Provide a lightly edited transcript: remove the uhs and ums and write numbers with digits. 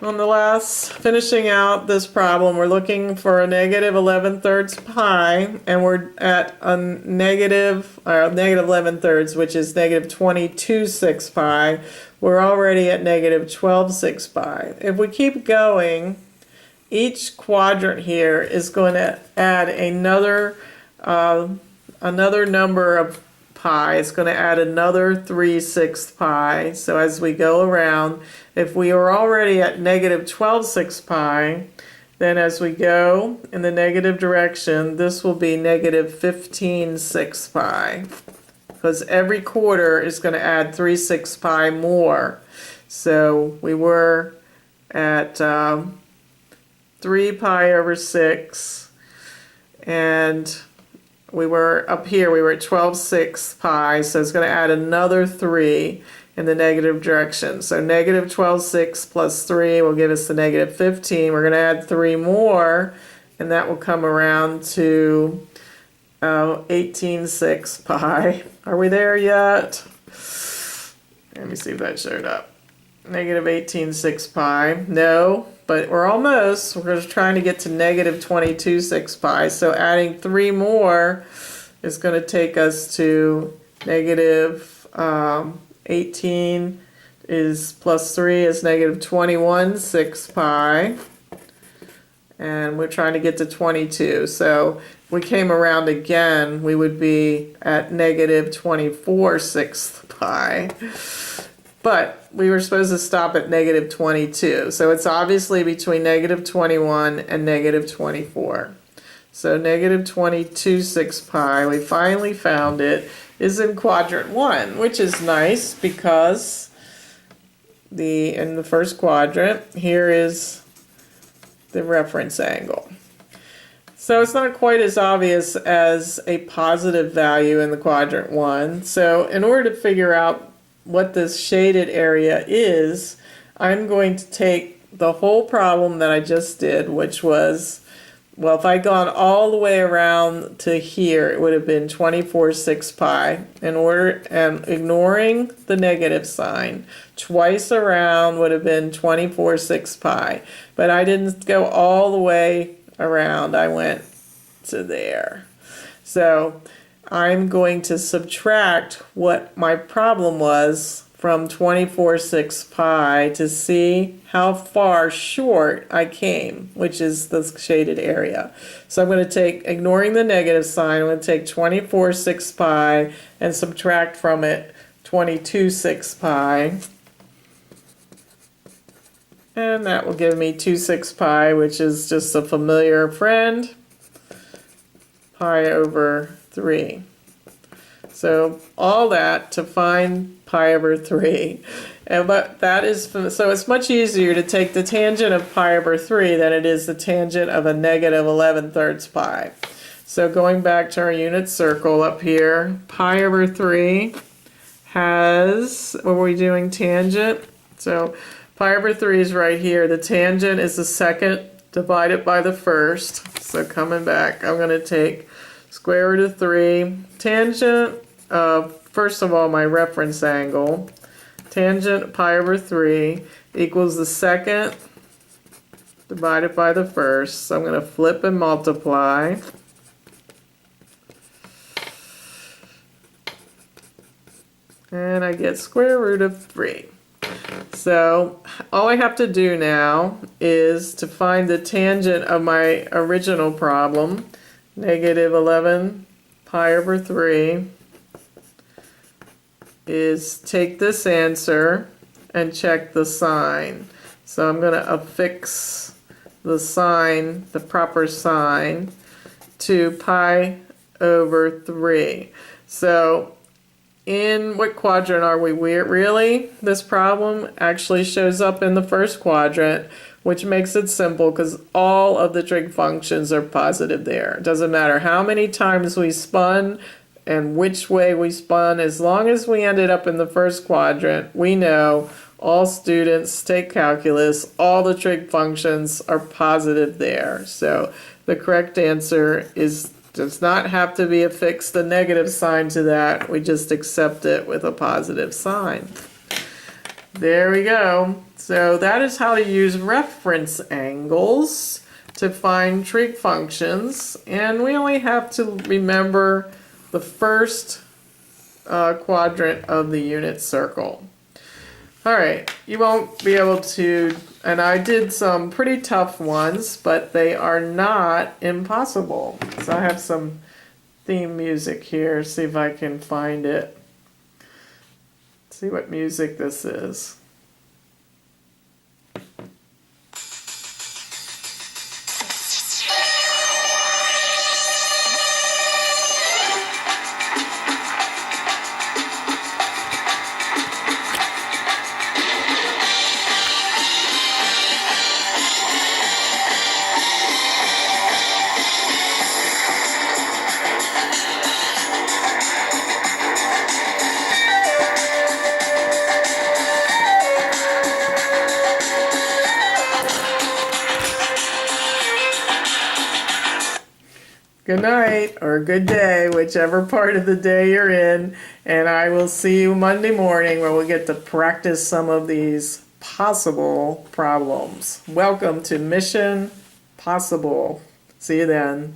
On the last, finishing out this problem, we're looking for a negative 11/3 pi, and we're at a negative 11/3, which is negative 22/6 pi. We're already at negative 12/6 pi. If we keep going, each quadrant here is going to add another number of pi. It's going to add another 3/6 pi. So as we go around, if we are already at negative 12/6 pi, then as we go in the negative direction, this will be negative 15/6 pi. Because every quarter is going to add 3/6 pi more. So we were at 3 pi over 6, and we were up here, we were at 12/6 pi, so it's going to add another 3 in the negative direction. So negative 12/6 plus 3 will give us the negative 15. We're going to add 3 more, and that will come around to 18/6 pi. Are we there yet? Let me see if that showed up. Negative 18/6 pi. No, but we're almost. We're just trying to get to negative 22/6 pi. So adding 3 more is going to take us to negative 18 is plus 3 is negative 21/6 pi. And we're trying to get to 22. So if we came around again, we would be at negative 24/6 pi. But we were supposed to stop at negative 22. So it's obviously between negative 21 and negative 24. So negative 22/6 pi, we finally found it, is in quadrant 1, which is nice because in the first quadrant, here is the reference angle. So it's not quite as obvious as a positive value in the quadrant 1. So in order to figure out what this shaded area is, I'm going to take the whole problem that I just did, which was, well, if I'd gone all the way around to here, it would have been 24/6 pi. And ignoring the negative sign, twice around would have been 24/6 pi. But I didn't go all the way around. I went to there. So I'm going to subtract what my problem was from 24/6 pi to see how far short I came, which is the shaded area. So I'm going to take, ignoring the negative sign, I'm going to take 24/6 pi and subtract from it 22/6 pi. And that will give me 2/6 pi, which is just a familiar friend, pi over 3. So all that to find pi over 3. But that is, so it's much easier to take the tangent of pi over 3 than it is the tangent of a negative 11/3 pi. So going back to our unit circle up here, pi over 3 has, what were we doing, tangent? So pi over 3 is right here. The tangent is the second divided by the first. So coming back, I'm going to take square root of 3. Tangent of, first of all, my reference angle. Tangent pi over 3 equals the second divided by the first. So I'm going to flip and multiply. And I get square root of 3. So all I have to do now is to find the tangent of my original problem, negative 11 pi over 3, is take this answer and check the sign. So I'm going to affix the sign, the proper sign, to pi over 3. So in what quadrant are we? Really, this problem actually shows up in the first quadrant, which makes it simple because all of the trig functions are positive there. It doesn't matter how many times we spun and which way we spun, as long as we ended up in the first quadrant, we know all students take calculus, all the trig functions are positive there. So the correct answer does not have to be affixed a negative sign to that. We just accept it with a positive sign. There we go. So that is how to use reference angles to find trig functions. And we only have to remember the first quadrant of the unit circle. All right, you won't be able to, and I did some pretty tough ones, but they are not impossible. So I have some theme music here, see if I can find it. See what music this is. Good night or good day, whichever part of the day you're in, and I will see you Monday morning where we'll get to practice some of these possible problems. Welcome to Mission Possible. See you then.